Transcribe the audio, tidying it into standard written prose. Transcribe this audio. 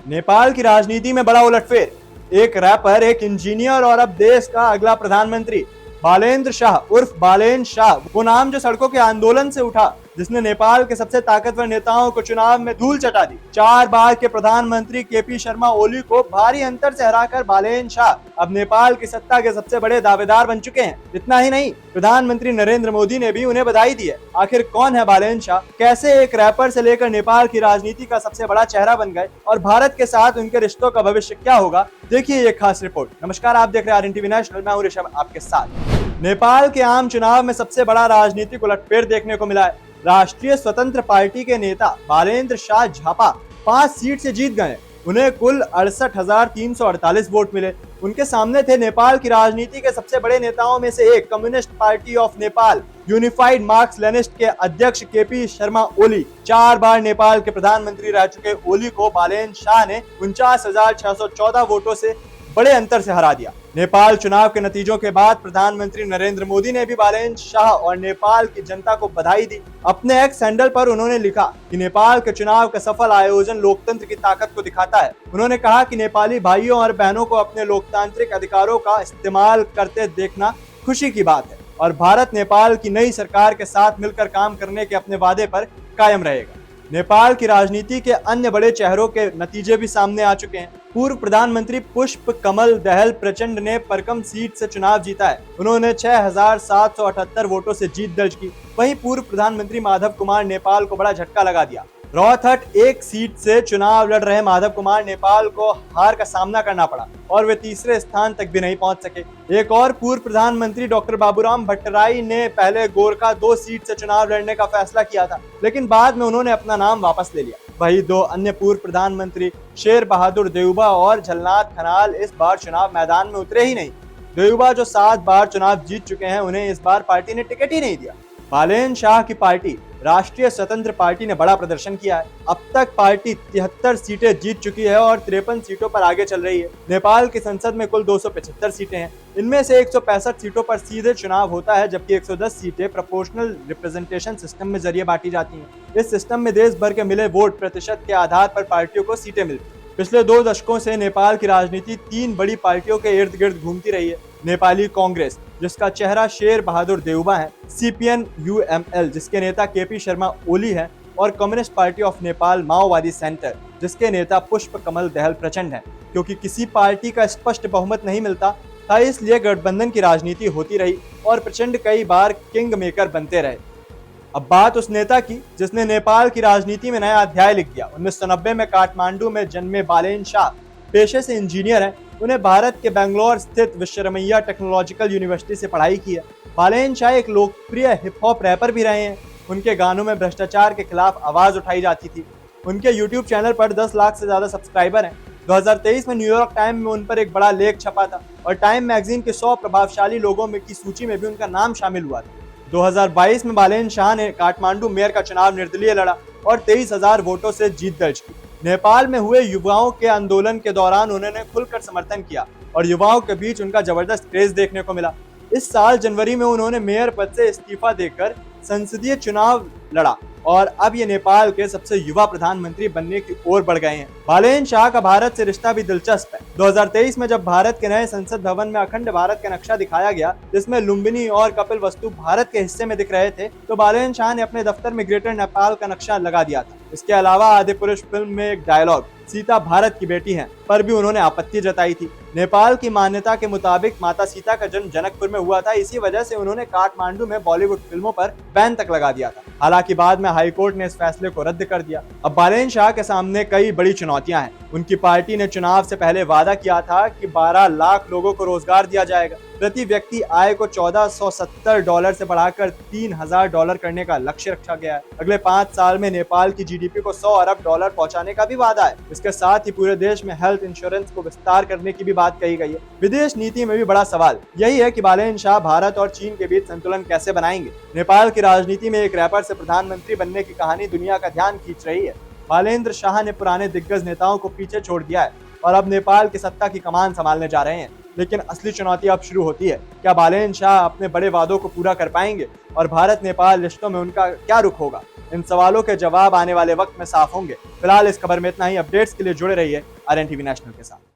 नेपाल की राजनीति में बड़ा उलटफेर। एक रैपर, एक इंजीनियर और अब देश का अगला प्रधानमंत्री बालेन्द्र शाह उर्फ बालेन शाह, वो नाम जो सड़कों के आंदोलन से उठा, जिसने नेपाल के सबसे ताकतवर नेताओं को चुनाव में धूल चटा दी। 4 बार के प्रधानमंत्री केपी शर्मा ओली को भारी अंतर से हराकर बालेन शाह अब नेपाल की सत्ता के सबसे बड़े दावेदार बन चुके हैं। इतना ही नहीं, प्रधानमंत्री नरेंद्र मोदी ने भी उन्हें बधाई दी है। आखिर कौन है बालेन शाह, कैसे एक रैपर से लेकर नेपाल की राजनीति का सबसे बड़ा चेहरा बन गए और भारत के साथ उनके रिश्तों का भविष्य क्या होगा, देखिए ये खास रिपोर्ट। नमस्कार, आप देख रहे हैं RNTV नेशनल, मैं हूं ऋषभ आपके साथ। नेपाल के आम चुनाव में सबसे बड़ा राजनीतिक उलटफेर देखने को मिला है। राष्ट्रीय स्वतंत्र पार्टी के नेता बालेन्द्र शाह झापा 5 सीट से जीत गए। उन्हें कुल 68,348 वोट मिले। उनके सामने थे नेपाल की राजनीति के सबसे बड़े नेताओं में से एक, communist party of Nepal unified marks Leninist के अध्यक्ष केपी शर्मा ओली। 4 बार नेपाल के प्रधानमंत्री रह चुके ओली को बालेन शाह ने 49,614 वोटों से बड़े अंतर से हरा दिया। नेपाल चुनाव के नतीजों के बाद प्रधानमंत्री नरेंद्र मोदी ने भी बालेन शाह और नेपाल की जनता को बधाई दी। अपने एक्स हैंडल पर उन्होंने लिखा कि नेपाल के चुनाव का सफल आयोजन लोकतंत्र की ताकत को दिखाता है। उन्होंने कहा कि नेपाली भाइयों और बहनों को अपने लोकतांत्रिक अधिकारों का इस्तेमाल करते देखना खुशी की बात है और भारत नेपाल की नई सरकार के साथ मिलकर काम करने के अपने वादे पर कायम रहेगा। नेपाल की राजनीति के अन्य बड़े चेहरों के नतीजे भी सामने आ चुके हैं। पूर्व प्रधानमंत्री पुष्प कमल दहल प्रचंड ने परकम सीट से चुनाव जीता है। उन्होंने 6,778 वोटों से जीत दर्ज की। वहीं पूर्व प्रधानमंत्री माधव कुमार नेपाल को बड़ा झटका लगा दिया। रौतहट 1 सीट से चुनाव लड़ रहे माधव कुमार नेपाल को हार का सामना करना पड़ा और वे तीसरे स्थान तक भी नहीं पहुंच सके। एक और पूर्व प्रधानमंत्री डॉक्टर बाबूराम भट्टराई ने पहले गोरखा 2 सीट से चुनाव लड़ने का फैसला किया था, लेकिन बाद में उन्होंने अपना नाम वापस ले लिया। वही 2 अन्य पूर्व प्रधानमंत्री शेर बहादुर देउबा और झलनाथ खनाल इस बार चुनाव मैदान में उतरे ही नहीं। देउबा जो 7 बार चुनाव जीत चुके हैं, उन्हें इस बार पार्टी ने टिकट ही नहीं दिया। बालेन शाह की पार्टी राष्ट्रीय स्वतंत्र पार्टी ने बड़ा प्रदर्शन किया है। अब तक पार्टी 73 सीटें जीत चुकी है और 53 सीटों पर आगे चल रही है। नेपाल की संसद में कुल 275 सीटें हैं। इनमें से 165 सीटों पर सीधे चुनाव होता है, जबकि 110 सीटें प्रोपोर्शनल रिप्रेजेंटेशन सिस्टम में जरिए बांटी जाती हैं। इस सिस्टम में देश भर के मिले वोट प्रतिशत के आधार पर पार्टियों को सीटें मिलती हैं। पिछले 2 दशकों से नेपाल की राजनीति 3 बड़ी पार्टियों के इर्द गिर्द घूमती रही है। नेपाली कांग्रेस, जिसका चेहरा शेर बहादुर देउबा है, CPN UML, जिसके नेता केपी शर्मा ओली है, और कम्युनिस्ट पार्टी ऑफ नेपाल माओवादी सेंटर, जिसके नेता पुष्प कमल दहल प्रचंड है। क्योंकि किसी पार्टी का स्पष्ट बहुमत नहीं मिलता था, इसलिए गठबंधन की राजनीति होती रही और प्रचंड कई बार किंग मेकर बनते रहे। अब बात उस नेता की जिसने नेपाल की राजनीति में नया अध्याय लिख दिया। 1990 में काठमांडू में जन्मे बालेन शाह पेशे से इंजीनियर हैं। उन्हें भारत के बेंगलोर स्थित विश्वरमैया टेक्नोलॉजिकल यूनिवर्सिटी से पढ़ाई की है। बालेन शाह एक लोकप्रिय हिप हॉप रैपर भी रहे हैं। उनके गानों में भ्रष्टाचार के खिलाफ आवाज उठाई जाती थी। उनके यूट्यूब चैनल पर 10 लाख से ज्यादा सब्सक्राइबर हैं। 2023 में न्यूयॉर्क टाइम में उन पर एक बड़ा लेख छपा था और टाइम मैगजीन के 100 प्रभावशाली लोगों में की सूची में भी उनका नाम शामिल हुआ था। 2022 में बालेन शाह ने काठमांडू मेयर का चुनाव निर्दलीय लड़ा और 23,000 वोटों से जीत दर्ज की। नेपाल में हुए युवाओं के आंदोलन के दौरान उन्होंने खुलकर समर्थन किया और युवाओं के बीच उनका जबरदस्त क्रेज देखने को मिला। इस साल जनवरी में उन्होंने मेयर पद से इस्तीफा देकर संसदीय चुनाव लड़ा और अब ये नेपाल के सबसे युवा प्रधानमंत्री बनने की ओर बढ़ गए हैं। बालेन शाह का भारत से रिश्ता भी दिलचस्प है। 2023 में जब भारत के नए संसद भवन में अखंड भारत का नक्शा दिखाया गया, जिसमें लुम्बिनी और कपिल वस्तु भारत के हिस्से में दिख रहे थे, तो बालेन शाह ने अपने दफ्तर में ग्रेटर नेपाल का नक्शा लगा दिया था। इसके अलावा आदिपुरुष फिल्म में एक डायलॉग सीता भारत की बेटी हैं पर भी उन्होंने आपत्ति जताई थी। नेपाल की मान्यता के मुताबिक माता सीता का जन्म जनकपुर में हुआ था, इसी वजह से उन्होंने काठमांडू में बॉलीवुड फिल्मों पर बैन तक लगा दिया था। हालांकि बाद में हाईकोर्ट ने इस फैसले को रद्द कर दिया। अब बालेन शाह के सामने कई बड़ी चुनौतियां हैं। उनकी पार्टी ने चुनाव से पहले वादा किया था कि 12 लाख लोगों को रोजगार दिया जाएगा। प्रति व्यक्ति आय को $1470 से बढ़ाकर $3000 करने का लक्ष्य रखा गया है। अगले 5 साल में नेपाल की GDP को $100 अरब पहुंचाने का भी वादा है। इसके साथ ही पूरे देश में हेल्थ इंश्योरेंस को विस्तार करने की भी बात कही गई है। विदेश नीति में भी बड़ा सवाल यही है कि बालेन शाह भारत और चीन के बीच संतुलन कैसे बनाएंगे। नेपाल की राजनीति में एक रैपर से प्रधानमंत्री बनने की कहानी दुनिया का ध्यान खींच रही है। बालेन्द्र शाह ने पुराने दिग्गज नेताओं को पीछे छोड़ दिया है और अब नेपाल की सत्ता की कमान संभालने जा रहे हैं। लेकिन असली चुनौती अब शुरू होती है। क्या बालेन शाह अपने बड़े वादों को पूरा कर पाएंगे और भारत नेपाल रिश्तों में उनका क्या रुख होगा? इन सवालों के जवाब आने वाले वक्त में साफ होंगे। फिलहाल इस खबर में इतना ही। अपडेट्स के लिए जुड़े रहिए RNTV नेशनल के साथ।